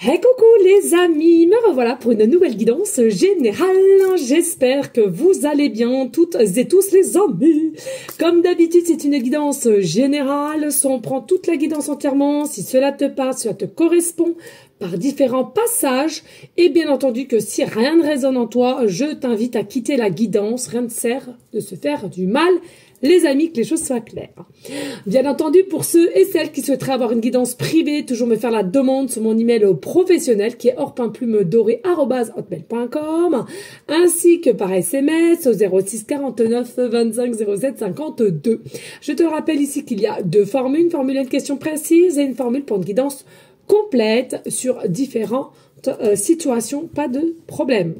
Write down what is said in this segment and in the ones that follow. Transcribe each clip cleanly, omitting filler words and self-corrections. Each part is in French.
Hey coucou les amis, me revoilà pour une nouvelle guidance générale. J'espère que vous allez bien toutes et tous les amis. Comme d'habitude, c'est une guidance générale, soit on prend toute la guidance entièrement, si cela te parle, cela te correspond, par différents passages. Et bien entendu que si rien ne résonne en toi, je t'invite à quitter la guidance. Rien ne sert de se faire du mal. Les amis, que les choses soient claires. Bien entendu, pour ceux et celles qui souhaiteraient avoir une guidance privée, toujours me faire la demande sur mon email professionnel qui est or.plume-doré@hotmail.com, ainsi que par SMS au 06 49 25 07 52. Je te rappelle ici qu'il y a deux formules, une formule à une question précise et une formule pour une guidance complète sur différentes situations, pas de problème.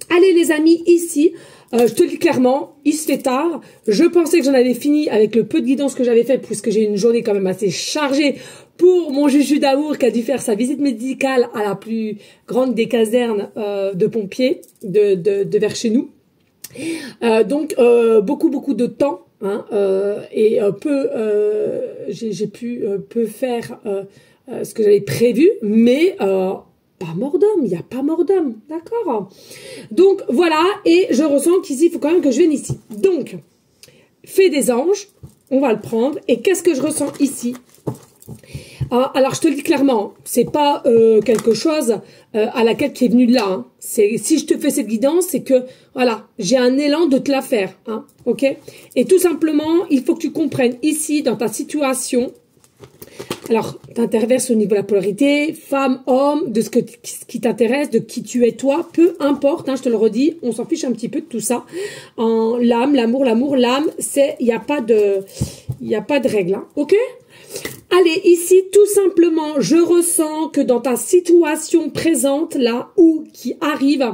Allez les amis, ici, je te le dis clairement, il se fait tard. Je pensais que j'en avais fini avec le peu de guidance que j'avais fait, puisque j'ai une journée quand même assez chargée pour mon Juju d'amour qui a dû faire sa visite médicale à la plus grande des casernes de pompiers de vers chez nous. Donc beaucoup de temps, hein, et j'ai pu peu faire ce que j'avais prévu, mais pas mort d'homme, il n'y a pas mort d'homme, d'accord? Donc voilà, et je ressens qu'ici, il faut quand même que je vienne ici. Donc, fée des anges, on va le prendre. Et qu'est-ce que je ressens ici? Alors, je te le dis clairement, c'est pas quelque chose à laquelle qui est venu de là. Hein. Si je te fais cette guidance, c'est que, voilà, j'ai un élan de te la faire, hein, ok? Et tout simplement, il faut que tu comprennes ici, dans ta situation. Alors, t'interverses au niveau de la polarité, femme, homme, de ce qui t'intéresse, de qui tu es toi, peu importe, hein, je te le redis, on s'en fiche un petit peu de tout ça. En l'âme, l'amour, l'âme, il n'y a pas de règle, hein, ok? Allez, ici, tout simplement, je ressens que dans ta situation présente, là, ou qui arrive,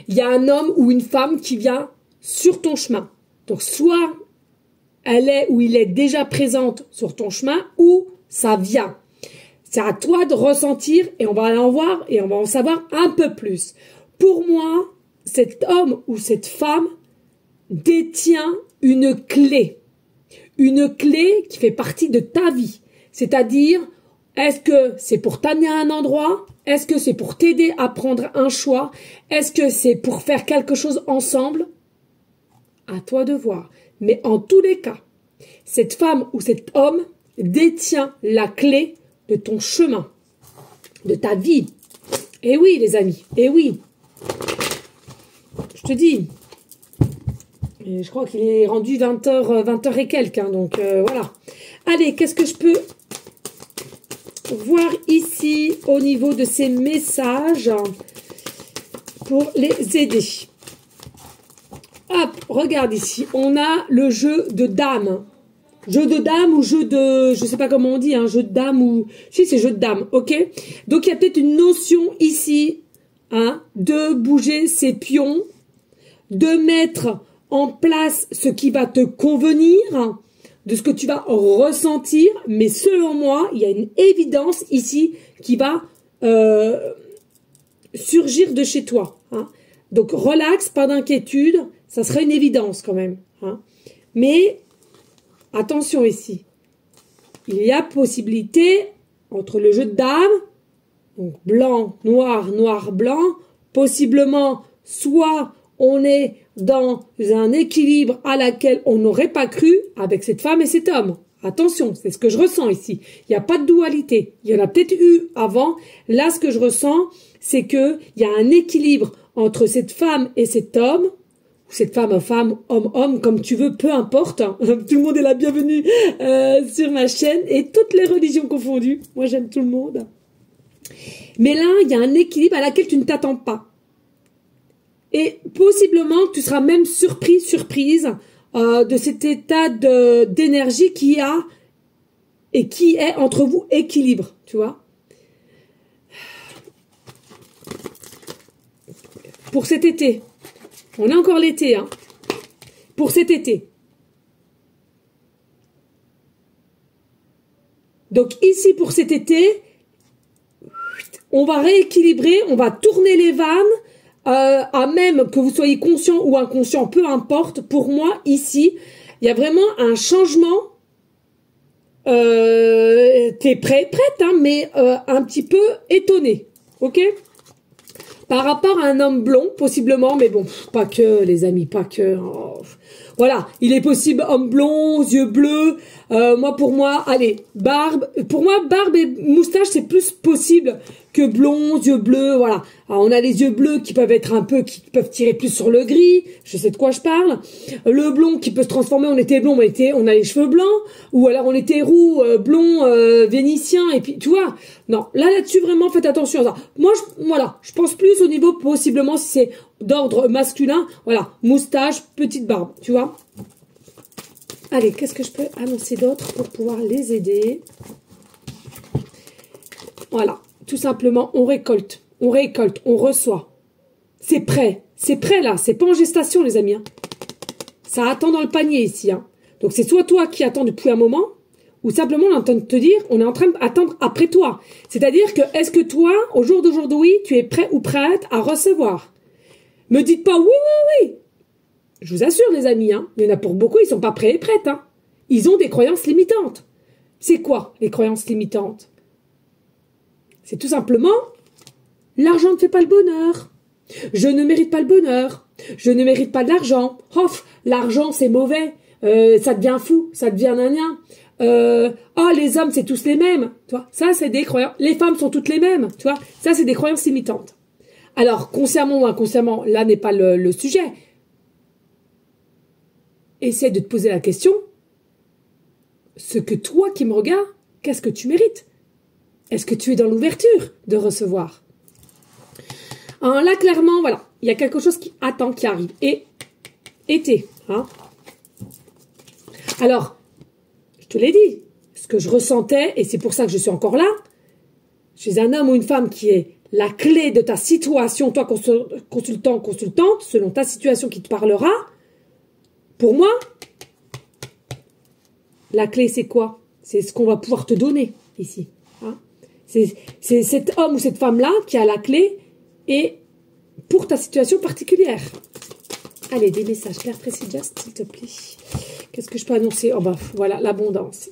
il y a un homme ou une femme qui vient sur ton chemin. Donc, soit elle est ou il est déjà présente sur ton chemin, ou ça vient. C'est à toi de ressentir et on va aller en voir et on va en savoir un peu plus. Pour moi, cet homme ou cette femme détient une clé. Une clé qui fait partie de ta vie. C'est-à-dire, est-ce que c'est pour t'amener à un endroit? Est-ce que c'est pour t'aider à prendre un choix? Est-ce que c'est pour faire quelque chose ensemble? À toi de voir. Mais en tous les cas, cette femme ou cet homme détient la clé de ton chemin, de ta vie. Et oui, les amis, et oui. Je te dis. Et je crois qu'il est rendu 20h et quelques, hein, donc voilà. Allez, qu'est-ce que je peux voir ici au niveau de ces messages pour les aider? Hop, regarde ici, on a le jeu de dames. Jeu de dames ou jeu de... Je sais pas comment on dit, hein, jeu de dames ou... Si, c'est jeu de dames, ok? Donc, il y a peut-être une notion ici, hein, de bouger ses pions, de mettre en place ce qui va te convenir, de ce que tu vas ressentir. Mais selon moi, il y a une évidence ici qui va surgir de chez toi. Hein. Donc, relax, pas d'inquiétude, ça serait une évidence quand même. Hein. Mais... attention ici, il y a possibilité entre le jeu de dames, donc blanc, noir, blanc, possiblement soit on est dans un équilibre à laquelle on n'aurait pas cru avec cette femme et cet homme. Attention, c'est ce que je ressens ici. Il n'y a pas de dualité. Il y en a peut-être eu avant. Là, ce que je ressens, c'est qu'il y a un équilibre entre cette femme et cet homme, cette femme, homme, comme tu veux, peu importe. Hein. Tout le monde est la bienvenue sur ma chaîne et toutes les religions confondues. Moi, j'aime tout le monde. Mais là, il y a un équilibre à laquelle tu ne t'attends pas. Et possiblement, tu seras même surprise de cet état d'énergie qui est entre vous équilibre, tu vois. Pour cet été. On a encore l'été, hein, pour cet été. Donc ici, pour cet été, on va rééquilibrer, on va tourner les vannes, à même que vous soyez conscient ou inconscient, peu importe. Pour moi, ici, il y a vraiment un changement. T'es prête, hein, mais un petit peu étonné. ok? Par rapport à un homme blond, possiblement, mais bon, pas que, les amis, pas que. Oh. Voilà, il est possible homme blond, yeux bleus. Pour moi, allez, barbe. Pour moi, barbe et moustache, c'est plus possible que blond, yeux bleus, voilà. Alors, on a les yeux bleus qui peuvent être qui peuvent tirer plus sur le gris. Je sais de quoi je parle. Le blond qui peut se transformer. On était blond, on a les cheveux blancs. Ou alors on était roux, blond, vénitien. Et puis, tu vois. Non, là-dessus, vraiment, faites attention à ça. Moi, je pense plus au niveau, possiblement, si c'est d'ordre masculin. Voilà, moustache, petite barbe, tu vois. Allez, qu'est-ce que je peux annoncer d'autre pour pouvoir les aider? Voilà. Tout simplement, on récolte, on reçoit. C'est prêt là, c'est pas en gestation les amis. Hein. Ça attend dans le panier ici. Hein. Donc c'est soit toi qui attends depuis un moment, ou simplement on est en train de te dire, on est en train d'attendre après toi. C'est-à-dire que, est-ce que toi, au jour d'aujourd'hui, tu es prêt ou prête à recevoir? Me dites pas oui, oui, oui. Je vous assure les amis, hein, il y en a pour beaucoup, ils sont pas prêts et prêtes. Hein. Ils ont des croyances limitantes. C'est quoi les croyances limitantes? C'est tout simplement, l'argent ne fait pas le bonheur. Je ne mérite pas le bonheur. Je ne mérite pas de l'argent. Off, l'argent c'est mauvais. Ça devient fou, ça devient nanien. Les hommes c'est tous les mêmes. Tu vois, ça c'est des croyances. Les femmes sont toutes les mêmes. Tu vois, ça c'est des croyances limitantes. Alors, consciemment ou inconsciemment, là n'est pas le sujet. Essaie de te poser la question. Ce que toi qui me regardes, qu'est-ce que tu mérites? Est-ce que tu es dans l'ouverture de recevoir? Alors là, clairement, voilà, il y a quelque chose qui attend, qui arrive. Et été, hein. Alors, je te l'ai dit, ce que je ressentais, et c'est pour ça que je suis encore là, chez un homme ou une femme qui est la clé de ta situation, toi consultant, consultante, selon ta situation qui te parlera, pour moi, la clé c'est quoi? C'est ce qu'on va pouvoir te donner ici. Hein. C'est cet homme ou cette femme-là qui a la clé et pour ta situation particulière. Allez, des messages clairs, précis, just, s'il te plaît. Qu'est-ce que je peux annoncer? Oh bah, voilà, l'abondance.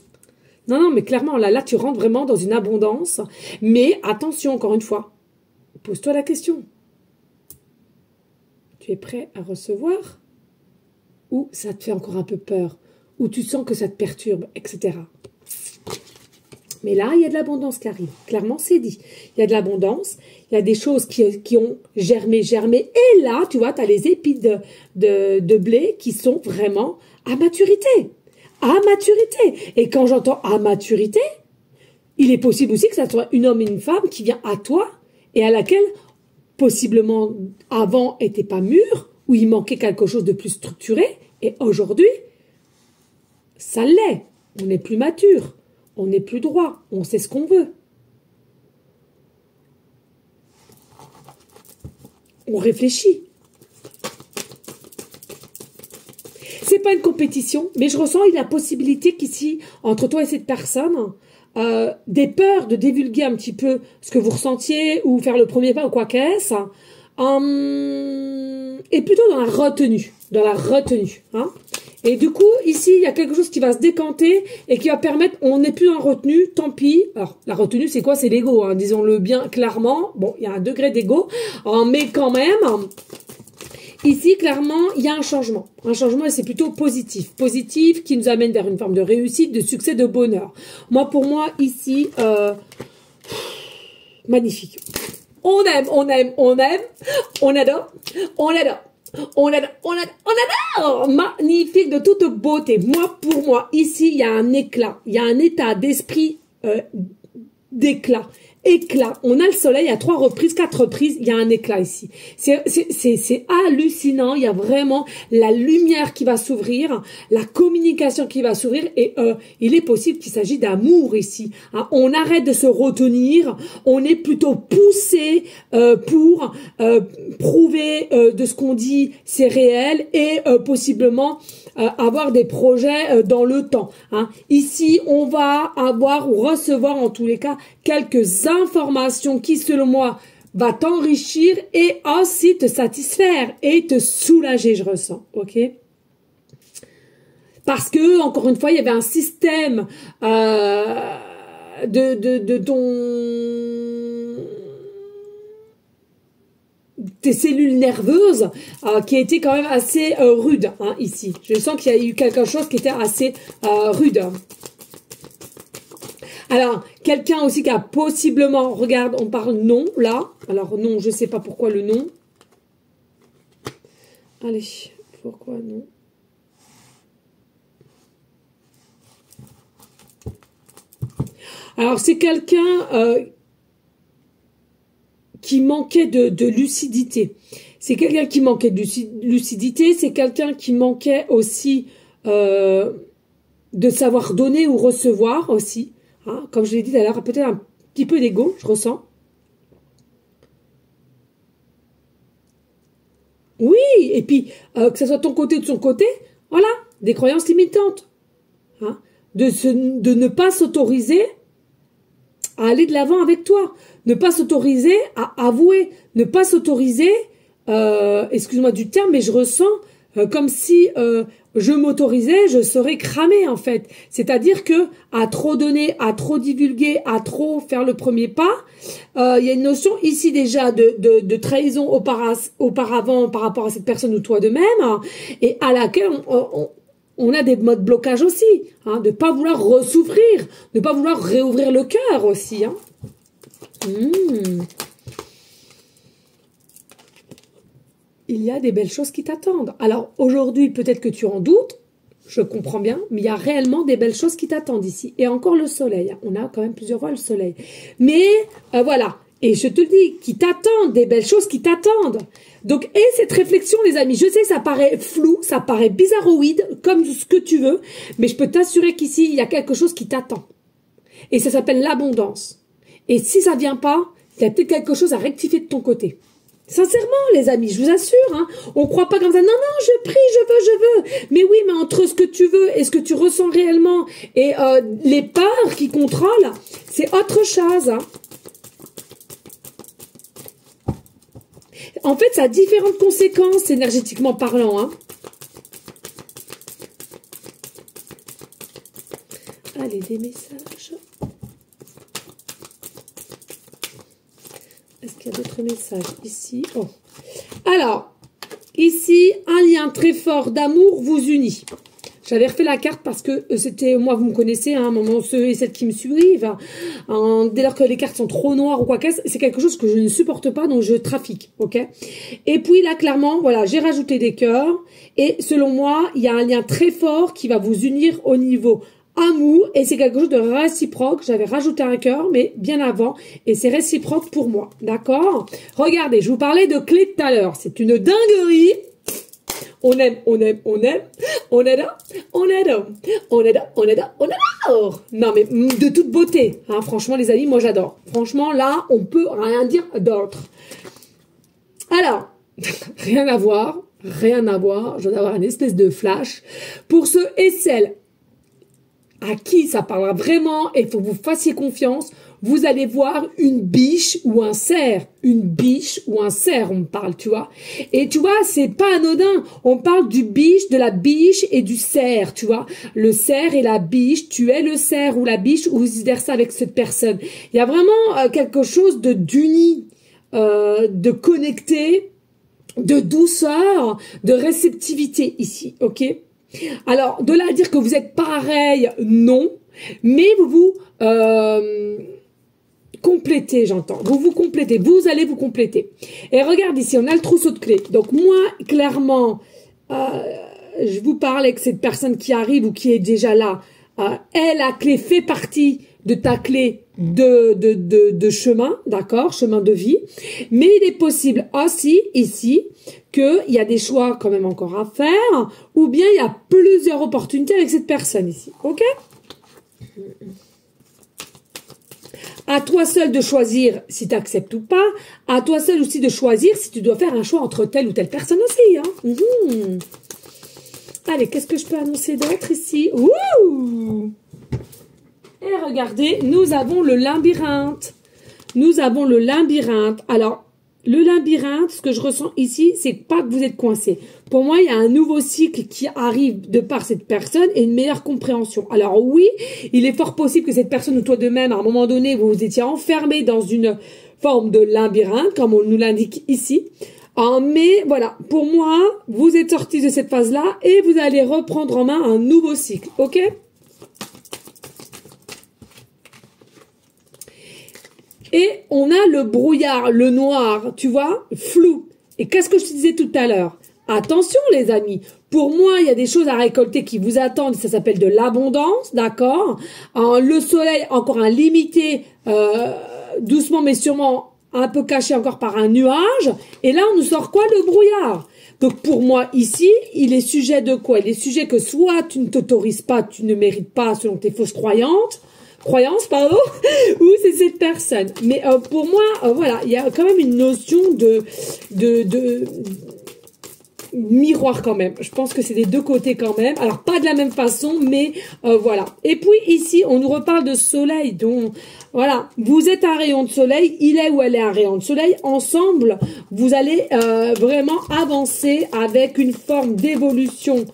Non, mais clairement, là, tu rentres vraiment dans une abondance. Mais attention, encore une fois, pose-toi la question. Tu es prêt à recevoir? Ou ça te fait encore un peu peur? Ou tu sens que ça te perturbe, etc. Mais là, il y a de l'abondance qui arrive. Clairement, c'est dit. Il y a de l'abondance. Il y a des choses qui ont germé. Et là, tu vois, tu as les épis de blé qui sont vraiment à maturité. À maturité. Et quand j'entends à maturité, il est possible aussi que ça soit une homme et une femme qui vient à toi et à laquelle, possiblement, avant, n'était pas mûr, ou il manquait quelque chose de plus structuré. Et aujourd'hui, ça l'est. On est plus mature. On est plus droit. On sait ce qu'on veut. On réfléchit. C'est pas une compétition, mais je ressens la possibilité qu'ici, entre toi et cette personne, des peurs de divulguer un petit peu ce que vous ressentiez ou faire le premier pas ou quoi qu'est-ce, et plutôt dans la retenue. Hein. Et du coup, ici, il y a quelque chose qui va se décanter et qui va permettre, on n'est plus en retenue, tant pis. Alors, la retenue, c'est quoi? C'est l'ego, hein, disons-le bien clairement. Bon, il y a un degré d'ego, mais quand même, ici, clairement, il y a un changement. Un changement, et c'est plutôt positif. Positif, qui nous amène vers une forme de réussite, de succès, de bonheur. Pour moi, ici, magnifique. On aime, on adore. On adore, magnifique, de toute beauté. Pour moi, ici, il y a un éclat, il y a un état d'esprit d'éclat. Éclat. On a le soleil à 3 reprises, 4 reprises, il y a un éclat ici. C'est hallucinant, il y a vraiment la lumière qui va s'ouvrir, la communication qui va s'ouvrir et il est possible qu'il s'agisse d'amour ici. Hein. On arrête de se retenir, on est plutôt poussé pour prouver de ce qu'on dit c'est réel et possiblement avoir des projets dans le temps. Hein. Ici, on va avoir ou recevoir en tous les cas quelques informations qui, selon moi, va t'enrichir et aussi te satisfaire et te soulager, je ressens. Ok? Parce que, encore une fois, il y avait un système de ton... tes cellules nerveuses qui a été quand même assez rude hein, ici. Je sens qu'il y a eu quelque chose qui était assez rude. Alors, quelqu'un aussi qui a possiblement, regarde, on parle non, là. Alors, non, je sais pas pourquoi le non. Allez, pourquoi non? Alors, c'est quelqu'un qui manquait de lucidité. C'est quelqu'un qui manquait de lucidité. C'est quelqu'un qui manquait aussi de savoir donner ou recevoir aussi. Hein, comme je l'ai dit tout à l'heure, peut-être un petit peu d'ego, je ressens. Oui, et puis, que ce soit de ton côté ou de son côté, voilà, des croyances limitantes. Hein, de ne pas s'autoriser à aller de l'avant avec toi, ne pas s'autoriser à avouer, ne pas s'autoriser, excuse-moi du terme, mais je ressens comme si je m'autorisais, je serais cramée en fait. C'est-à-dire que à trop donner, à trop divulguer, à trop faire le premier pas, il y a une notion ici déjà de trahison auparavant par rapport à cette personne ou toi de même, et à laquelle on a des modes blocage aussi, hein, de pas vouloir ressouffrir, de pas vouloir réouvrir le cœur aussi. Hein. Il y a des belles choses qui t'attendent. Alors aujourd'hui, peut-être que tu en doutes, je comprends bien, mais il y a réellement des belles choses qui t'attendent ici. Et encore le soleil, on a quand même plusieurs fois le soleil. Mais voilà, et je te le dis, qui t'attendent, des belles choses qui t'attendent. Donc, et cette réflexion, les amis, je sais que ça paraît flou, ça paraît bizarroïde, comme ce que tu veux, mais je peux t'assurer qu'ici, il y a quelque chose qui t'attend. Et ça s'appelle l'abondance. Et si ça vient pas, il y a peut-être quelque chose à rectifier de ton côté. Sincèrement, les amis, je vous assure, hein, on croit pas comme ça, non, non, je prie, je veux. Mais oui, mais entre ce que tu veux et ce que tu ressens réellement et les peurs qui contrôlent, c'est autre chose, hein. En fait, ça a différentes conséquences énergétiquement parlant. Hein. Allez, des messages. Est-ce qu'il y a d'autres messages ici? Oh. Alors, ici, un lien très fort d'amour vous unit. J'avais refait la carte parce que c'était, moi vous me connaissez, hein, à un moment, ceux et celles qui me suivent, hein, dès lors que les cartes sont trop noires ou quoi qu'est-ce, c'est quelque chose que je ne supporte pas, donc je trafique, ok. Et puis là, clairement, voilà, j'ai rajouté des cœurs, et selon moi, il y a un lien très fort qui va vous unir au niveau amour, et c'est quelque chose de réciproque. J'avais rajouté un cœur, mais bien avant, et c'est réciproque pour moi, d'accord. Regardez, je vous parlais de clé tout à l'heure, c'est une dinguerie. On aime, on aime, on aime, on est là, on est là, on est là, on est là, on adore. Non mais de toute beauté, hein, franchement les amis, moi j'adore. Franchement là, on peut rien dire d'autre. Alors, rien à voir, je viens d'avoir une espèce de flash. Pour ceux et celles à qui ça parlera vraiment et il faut que vous fassiez confiance, vous allez voir une biche ou un cerf. Une biche ou un cerf, on me parle, tu vois. Et tu vois, c'est pas anodin. On parle du biche, de la biche et du cerf, tu vois. Le cerf et la biche, tu es le cerf ou la biche ou vice-versa avec cette personne. Il y a vraiment quelque chose d'uni, de connecté, de douceur, de réceptivité ici, ok? Alors, de là à dire que vous êtes pareil, non. Mais vous complétez, j'entends. Vous vous complétez. Vous allez vous compléter. Et regarde ici, on a le trousseau de clés. Donc moi, clairement, je vous parle avec cette personne qui arrive ou qui est déjà là. Elle, la clé fait partie de ta clé de chemin, d'accord, chemin de vie. Mais il est possible aussi, ici, qu'il y a des choix quand même encore à faire, ou bien il y a plusieurs opportunités avec cette personne ici, ok? À toi seul de choisir si tu acceptes ou pas. À toi seul aussi de choisir si tu dois faire un choix entre telle ou telle personne aussi. Hein. Allez, qu'est-ce que je peux annoncer d'autre ici? Ouh! Et regardez, nous avons le labyrinthe. Nous avons le labyrinthe. Alors, le labyrinthe, ce que je ressens ici, c'est pas que vous êtes coincé. Pour moi, il y a un nouveau cycle qui arrive de par cette personne et une meilleure compréhension. Alors oui, il est fort possible que cette personne ou toi de même, à un moment donné, vous vous étiez enfermé dans une forme de labyrinthe, comme on nous l'indique ici. Mais voilà, pour moi, vous êtes sortis de cette phase-là et vous allez reprendre en main un nouveau cycle, ok? Et on a le brouillard, le noir, tu vois, flou. Et qu'est-ce que je te disais tout à l'heure? Attention les amis, pour moi, il y a des choses à récolter qui vous attendent, ça s'appelle de l'abondance, d'accord? Le soleil, encore un limité, doucement mais sûrement, un peu caché encore par un nuage. Et là, on nous sort quoi? Le brouillard. Donc pour moi, ici, il est sujet de quoi? Il est sujet que soit tu ne t'autorises pas, tu ne mérites pas selon tes fausses croyances, ou c'est cette personne. Mais pour moi, voilà, il y a quand même une notion de miroir quand même. Je pense que c'est des deux côtés quand même. Alors pas de la même façon, mais voilà. Et puis ici, on nous reparle de soleil. Donc voilà, vous êtes un rayon de soleil, il est ou elle est un rayon de soleil. Ensemble, vous allez vraiment avancer avec une forme d'évolution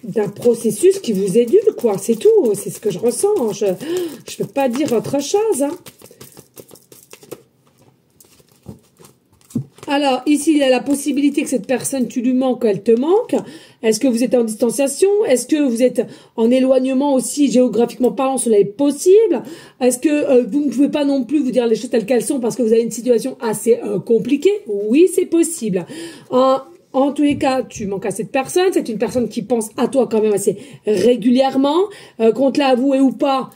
d'un processus qui vous édule, quoi. C'est tout. C'est ce que je ressens. Je peux pas dire autre chose, hein. Alors, ici, il y a la possibilité que cette personne, tu lui manques, elle te manque. Est-ce que vous êtes en distanciation? Est-ce que vous êtes en éloignement aussi, géographiquement parlant, cela est possible? Est-ce que vous ne pouvez pas non plus vous dire les choses telles qu'elles sont parce que vous avez une situation assez compliquée? Oui, c'est possible. En tous les cas, tu manques à cette personne. C'est une personne qui pense à toi quand même assez régulièrement. Qu'on te l'a avoué ou pas,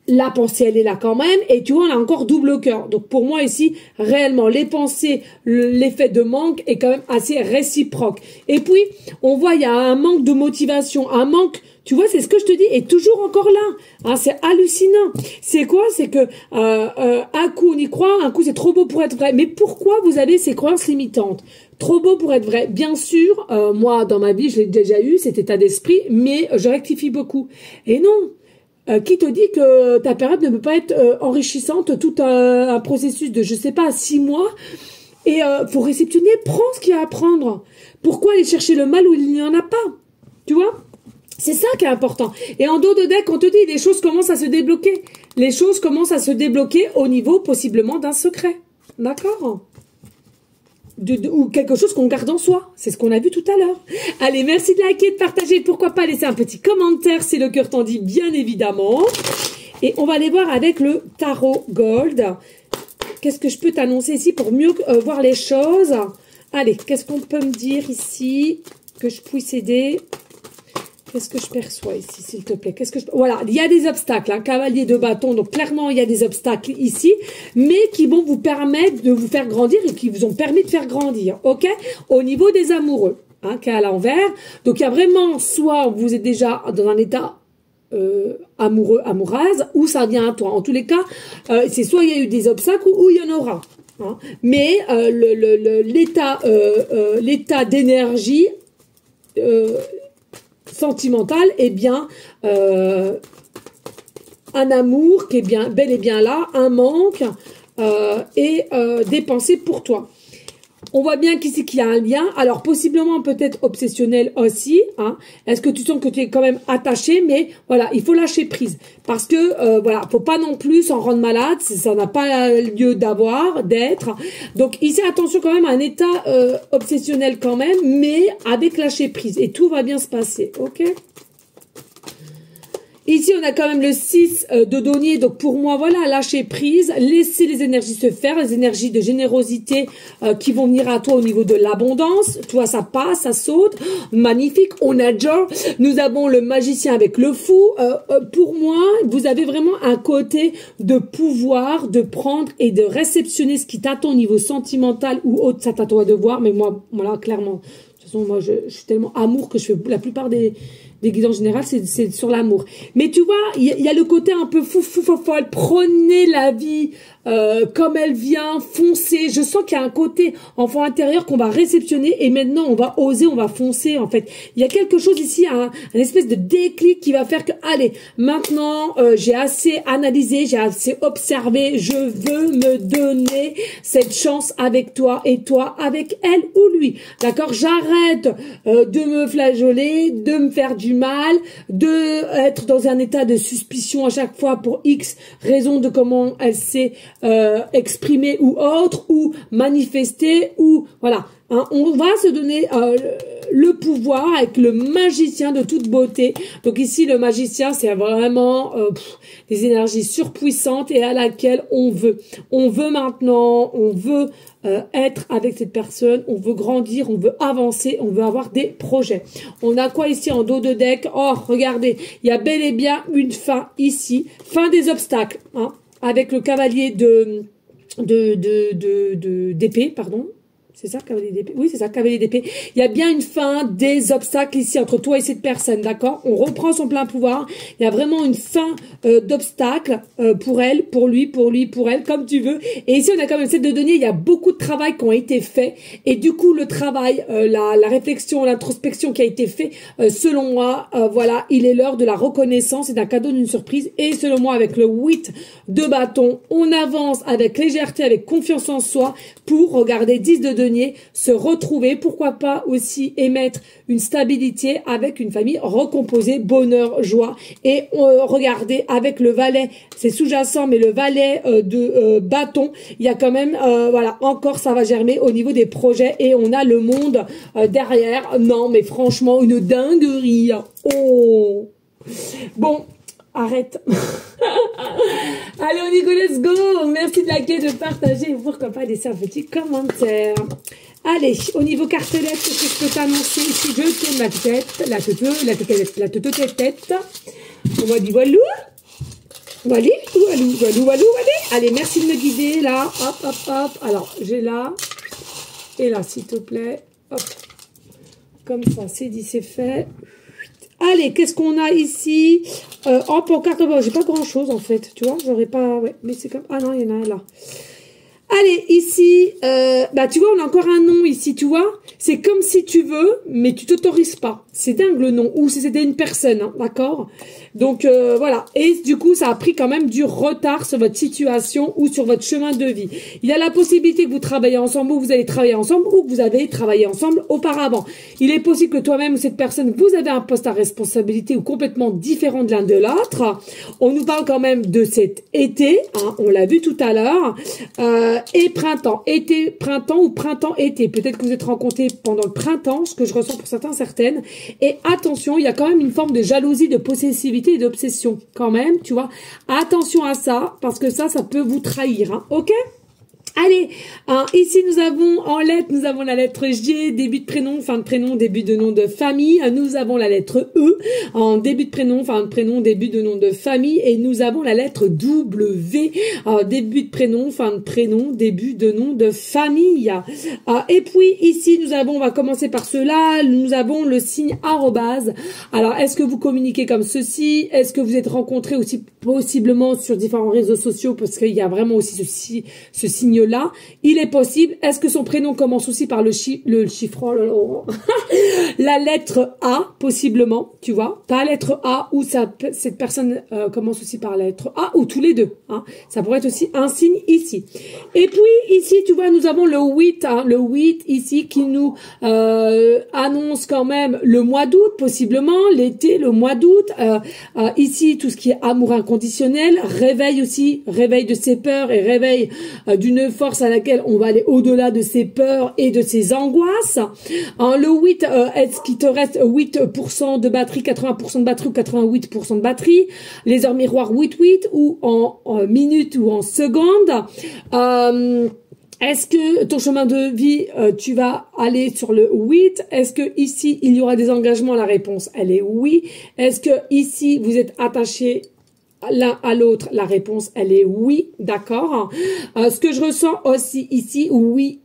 la pensée, elle est là quand même. Et tu vois, on a encore double cœur. Donc, pour moi, ici, réellement, les pensées, l'effet de manque est quand même assez réciproque. Et puis, on voit, il y a un manque de motivation, un manque, tu vois, c'est ce que je te dis, est toujours encore là. Hein, c'est hallucinant. C'est quoi? C'est que un coup, on y croit, un coup, c'est trop beau pour être vrai. Mais pourquoi vous avez ces croyances limitantes? Trop beau pour être vrai. Bien sûr, moi, dans ma vie, je l'ai déjà eu, cet état d'esprit, mais je rectifie beaucoup. Et non. Qui te dit que ta période ne peut pas être enrichissante, tout un processus de, je sais pas, 6 mois, et faut réceptionner, prends ce qu'il y a à prendre. Pourquoi aller chercher le mal où il n'y en a pas? Tu vois? C'est ça qui est important. Et en dos de deck, on te dit, les choses commencent à se débloquer. Les choses commencent à se débloquer au niveau, possiblement, d'un secret. D'accord? Ou quelque chose qu'on garde en soi. C'est ce qu'on a vu tout à l'heure. Allez, merci de liker, de partager. Pourquoi pas laisser un petit commentaire si le cœur t'en dit, bien évidemment. Et on va aller voir avec le tarot gold. Qu'est-ce que je peux t'annoncer ici pour mieux voir les choses? Allez, qu'est-ce qu'on peut me dire ici que je puisse aider? Qu'est-ce que je perçois ici, s'il te plaît? Voilà, il y a des obstacles, hein, cavalier de bâton, donc clairement, il y a des obstacles ici, mais qui vont vous permettre de vous faire grandir et qui vous ont permis de faire grandir, ok? Au niveau des amoureux, hein, qui est à l'envers. Donc, il y a vraiment, soit vous êtes déjà dans un état amoureux, amoureuse, ou ça vient à toi. En tous les cas, c'est soit il y a eu des obstacles ou il y en aura. Hein. Mais l'état d'énergie sentimental est bien un amour qui est bien bel et bien là, un manque et des pensées pour toi. On voit bien qu'ici qu'il y a un lien, alors possiblement peut-être obsessionnel aussi. Hein. Est-ce que tu sens que tu es quand même attaché? Mais voilà, il faut lâcher prise parce que voilà, faut pas non plus s'en rendre malade, ça n'a pas lieu d'être. Donc ici attention quand même à un état obsessionnel quand même, mais avec lâcher prise et tout va bien se passer, ok? Ici, on a quand même le 6 de denier. Donc, pour moi, voilà, lâcher prise, laisser les énergies se faire, les énergies de générosité qui vont venir à toi au niveau de l'abondance. Tu vois, ça passe, ça saute. Magnifique. On adore. Nous avons le magicien avec le fou. Pour moi, vous avez vraiment un côté de pouvoir, de prendre et de réceptionner ce qui t'attend au niveau sentimental ou autre. Ça t'attend à devoir. Mais moi, voilà, clairement. De toute façon, moi, je suis tellement amour que je fais la plupart des guides en général, c'est sur l'amour. Mais tu vois, il y a le côté un peu fou, folle. Prenez la vie comme elle vient, foncez. Je sens qu'il y a un côté enfant intérieur qu'on va réceptionner et maintenant on va oser, on va foncer en fait. Il y a quelque chose ici, un espèce de déclic qui va faire que, allez, maintenant j'ai assez analysé, j'ai assez observé, je veux me donner cette chance avec toi et toi avec elle ou lui. D'accord? J'arrête de me flageoler, de me faire du du mal, de être dans un état de suspicion à chaque fois pour X raison de comment elle s'est exprimée ou autre, ou manifestée, ou voilà. Hein, on va se donner le pouvoir avec le magicien de toute beauté. Donc ici, le magicien, c'est vraiment des énergies surpuissantes et à laquelle on veut. On veut maintenant, on veut être avec cette personne, on veut grandir, on veut avancer, on veut avoir des projets. On a quoi ici en dos de deck? Oh, regardez, il y a bel et bien une fin ici, fin des obstacles, hein, avec le cavalier d'épée, pardon. C'est ça, cavalier d'épée? Oui, c'est ça, cavalier d'épée. Il y a bien une fin des obstacles ici entre toi et cette personne, d'accord? On reprend son plein pouvoir. Il y a vraiment une fin d'obstacles pour elle, pour lui, pour elle, comme tu veux. Et ici, on a quand même 7 de denier. Il y a beaucoup de travail qui ont été faits. Et du coup, le travail, la réflexion, l'introspection qui a été fait, selon moi, voilà, il est l'heure de la reconnaissance et d'un cadeau, d'une surprise. Et selon moi, avec le 8 de bâton, on avance avec légèreté, avec confiance en soi pour regarder 10 de denier, se retrouver, pourquoi pas aussi émettre une stabilité avec une famille recomposée, bonheur, joie. Et regardez, avec le valet, c'est sous-jacent, mais le valet de bâton, il y a quand même, voilà, encore ça va germer au niveau des projets et on a le monde derrière. Non, mais franchement, une dinguerie. Oh, bon. Arrête. Allez, on y go, let's go. Merci de liker, de partager et pourquoi pas laisser un petit commentaire. Allez, au niveau cartelette, qu'est-ce que je peux t'annoncer ici? Je tourne la tête, la tête. On va dire voilou. Walou. Allez, merci de me guider, là. Hop, hop, hop. Alors, j'ai là. Et là, s'il te plaît. Hop. Comme ça, c'est dit, c'est fait. Allez, qu'est-ce qu'on a ici? En pancarte, j'ai pas grand chose en fait, tu vois, j'aurais pas, ouais, mais c'est comme, ah non, il y en a un là. Allez, ici, bah tu vois, on a encore un nom ici, tu vois, c'est comme si tu veux, mais tu t'autorises pas. C'est dingue le nom, ou si c'était une personne, hein, d'accord? Donc voilà, et du coup, ça a pris quand même du retard sur votre situation ou sur votre chemin de vie. Il y a la possibilité que vous travaillez ensemble, ou vous allez travailler ensemble, ou que vous avez travaillé ensemble auparavant. Il est possible que toi-même ou cette personne, vous avez un poste à responsabilité ou complètement différent de l'un de l'autre. On nous parle quand même de cet été, hein, on l'a vu tout à l'heure, et printemps, été, printemps ou printemps-été. Peut-être que vous êtes rencontrés pendant le printemps, ce que je ressens pour certains, certaines. Et attention, il y a quand même une forme de jalousie, de possessivité et d'obsession quand même, tu vois. Attention à ça, parce que ça peut vous trahir, hein, ok? Allez, hein, ici nous avons en lettres, nous avons la lettre G, début de prénom, fin de prénom, début de nom de famille. Nous avons la lettre E, en début de prénom, fin de prénom, début de nom de famille. Et nous avons la lettre W, début de prénom, fin de prénom, début de nom de famille. Et puis ici nous avons, on va commencer par cela, nous avons le signe arrobase. Alors est-ce que vous communiquez comme ceci? Est-ce que vous êtes rencontrés aussi possiblement sur différents réseaux sociaux? Parce qu'il y a vraiment aussi ce signe là, il est possible. Est-ce que son prénom commence aussi par le chiffre, oh là là, la lettre A, possiblement, tu vois, ta lettre A ou cette personne commence aussi par la lettre A ou tous les deux, hein. Ça pourrait être aussi un signe ici. Et puis ici, tu vois, nous avons le 8, hein, le 8 ici qui nous annonce quand même le mois d'août, possiblement, l'été, le mois d'août. Ici, tout ce qui est amour inconditionnel, réveil aussi, réveil de ses peurs et réveil d'une force à laquelle on va aller au-delà de ses peurs et de ses angoisses. Le 8, est-ce qu'il te reste 8% de batterie, 80% de batterie ou 88% de batterie? Les heures miroirs 8-8 ou en minutes ou en secondes? Est-ce que ton chemin de vie, tu vas aller sur le 8? Est-ce que ici, il y aura des engagements? La réponse, elle est oui. Est-ce que ici, vous êtes attachés l'un à l'autre? La réponse, elle est oui, d'accord. Ce que je ressens aussi ici, oui,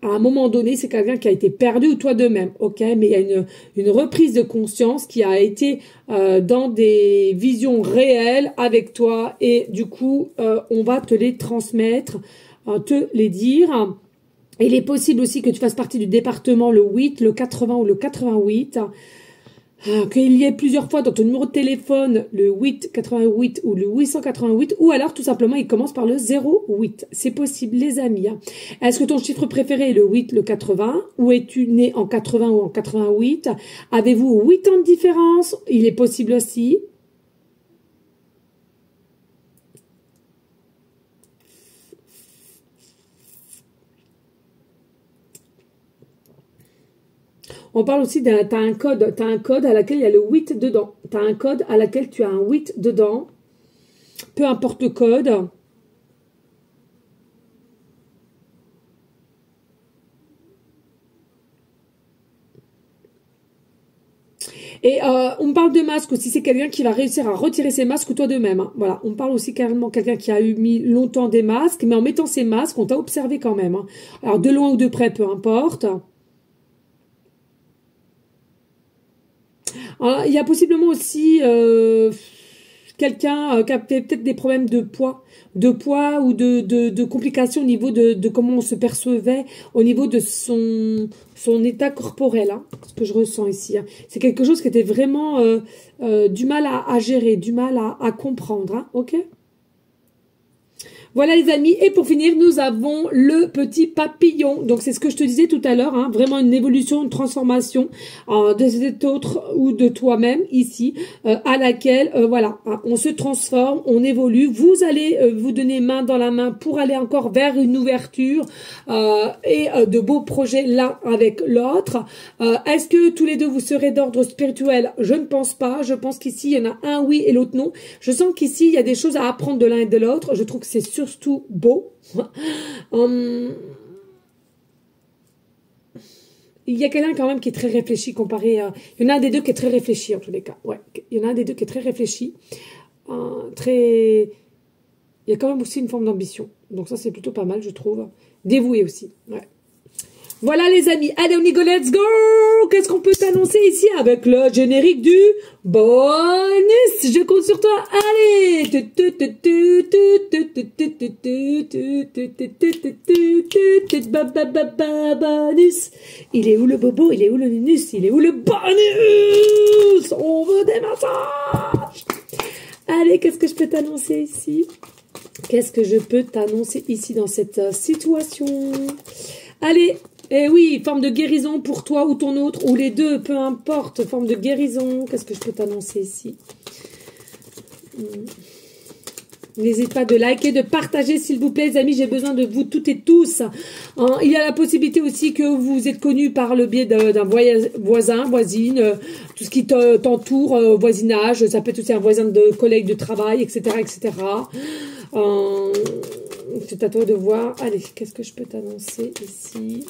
à un moment donné, c'est quelqu'un qui a été perdu ou toi de même, ok? Mais il y a une reprise de conscience qui a été dans des visions réelles avec toi et du coup, on va te les transmettre, te les dire. Il est possible aussi que tu fasses partie du département le 8, le 80 ou le 88. qu'il y ait plusieurs fois dans ton numéro de téléphone le 888 ou le 888, ou alors tout simplement il commence par le 08. C'est possible les amis. Hein. Est-ce que ton chiffre préféré est le 8, le 80, ou es-tu né en 80 ou en 88? Avez-vous 8 ans de différence? Il est possible aussi. On parle aussi d'un, t'as un code à laquelle il y a le 8 dedans. T'as un code à laquelle tu as un 8 dedans. Peu importe le code. Et on parle de masque aussi, c'est quelqu'un qui va réussir à retirer ses masques toi de même. Hein. Voilà, on parle aussi carrément quelqu'un qui a mis longtemps des masques, mais en mettant ses masques, on t'a observé quand même. Hein. Alors de loin ou de près, peu importe. Il y a possiblement aussi quelqu'un qui a peut-être des problèmes de poids ou de complications au niveau de comment on se percevait, au niveau de son état corporel, hein, ce que je ressens ici. Hein. C'est quelque chose qui était vraiment du mal à gérer, du mal à comprendre, hein, ok ? Voilà les amis, et pour finir, nous avons le petit papillon. Donc c'est ce que je te disais tout à l'heure, hein, vraiment une évolution, une transformation de cet autre ou de toi-même ici, à laquelle, voilà, hein, on se transforme, on évolue. Vous allez vous donner main dans la main pour aller encore vers une ouverture et de beaux projets l'un avec l'autre. Est-ce que tous les deux vous serez d'ordre spirituel? Je ne pense pas. Je pense qu'ici, il y en a un oui et l'autre non. Je sens qu'ici, il y a des choses à apprendre de l'un et de l'autre. Je trouve que c'est surtout beau. Il y a quelqu'un quand même qui est très réfléchi comparé à... Il y en a un des deux qui est très réfléchi en tous les cas. Ouais, il y en a un des deux qui est très réfléchi. Très... Il y a quand même aussi une forme d'ambition. Donc ça, c'est plutôt pas mal, je trouve. Dévoué aussi. Ouais. Voilà les amis, allez on y go, let's go. Qu'est-ce qu'on peut t'annoncer ici avec le générique du bonus? Je compte sur toi, allez. Bonus. Il est où le bobo? Il est où le nunus? Il est où le bonus? On veut des massages. Allez, qu'est-ce que je peux t'annoncer ici? Qu'est-ce que je peux t'annoncer ici dans cette situation? Allez. Eh oui, forme de guérison pour toi ou ton autre, ou les deux, peu importe, forme de guérison. Qu'est-ce que je peux t'annoncer ici? N'hésite pas de liker, de partager, s'il vous plaît, les amis. J'ai besoin de vous toutes et tous. Hein, il y a la possibilité aussi que vous êtes connus par le biais d'un voisin, voisine, tout ce qui t'entoure, voisinage. Ça peut être aussi un voisin de collègue de travail, etc., etc. C'est à toi de voir. Allez, qu'est-ce que je peux t'annoncer ici?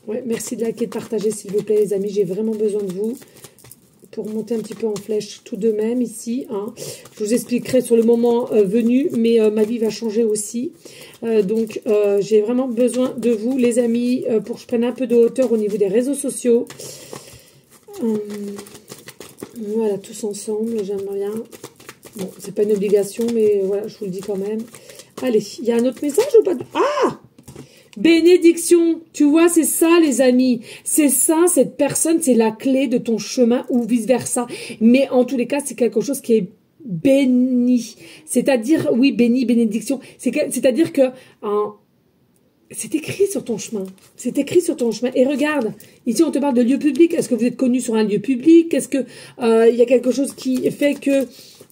Ouais, merci de liker, de partager, s'il vous plaît, les amis. J'ai vraiment besoin de vous pour monter un petit peu en flèche tout de même ici. Hein. Je vous expliquerai sur le moment venu, mais ma vie va changer aussi. Donc, j'ai vraiment besoin de vous, les amis, pour que je prenne un peu de hauteur au niveau des réseaux sociaux. Voilà, tous ensemble, j'aimerais bien... Bon, c'est pas une obligation, mais voilà, je vous le dis quand même. Allez, il y a un autre message ou pas? Ah! Bénédiction, tu vois, c'est ça les amis. C'est ça, cette personne, c'est la clé de ton chemin ou vice-versa. Mais en tous les cas, c'est quelque chose qui est béni. C'est-à-dire, oui, béni, bénédiction. C'est-à-dire que... c'est écrit sur ton chemin. C'est écrit sur ton chemin. Et regarde, ici on te parle de lieu public. Est-ce que vous êtes connu sur un lieu public? Est-ce que il y a quelque chose qui fait que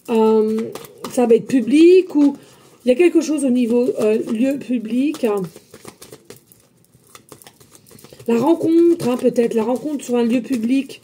ça va être public? Ou il y a quelque chose au niveau lieu public? La rencontre, hein, peut-être. La rencontre sur un lieu public.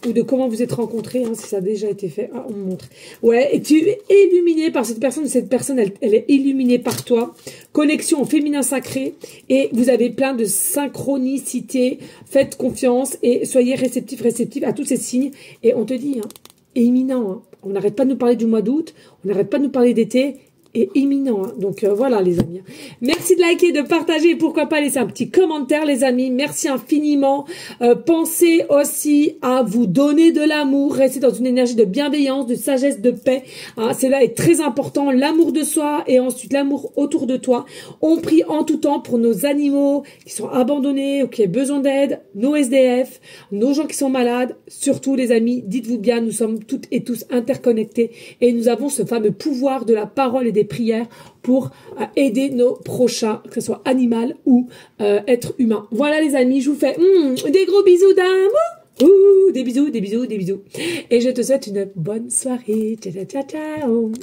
Ou de comment vous êtes rencontrés, hein, si ça a déjà été fait. Ah, on me montre. Ouais, et tu es illuminé par cette personne. Cette personne, elle est illuminée par toi. Connexion au féminin sacré. Et vous avez plein de synchronicité. Faites confiance et soyez réceptifs à tous ces signes. Et on te dit, hein, imminent. Hein. On n'arrête pas de nous parler du mois d'août. On n'arrête pas de nous parler d'été. Et imminent. Hein. Donc voilà, les amis. Merci. Merci de liker, de partager et pourquoi pas laisser un petit commentaire, les amis. Merci infiniment. Pensez aussi à vous donner de l'amour. Restez dans une énergie de bienveillance, de sagesse, de paix. Hein, cela est très important. L'amour de soi et ensuite l'amour autour de toi. On prie en tout temps pour nos animaux qui sont abandonnés ou qui ont besoin d'aide, nos SDF, nos gens qui sont malades. Surtout, les amis, dites-vous bien, nous sommes toutes et tous interconnectés et nous avons ce fameux pouvoir de la parole et des prières pour aider nos prochains, que ce soit animal ou être humain. Voilà les amis, je vous fais des gros bisous d'amour. Des bisous, des bisous, des bisous. Et je te souhaite une bonne soirée. Ciao, ciao, ciao.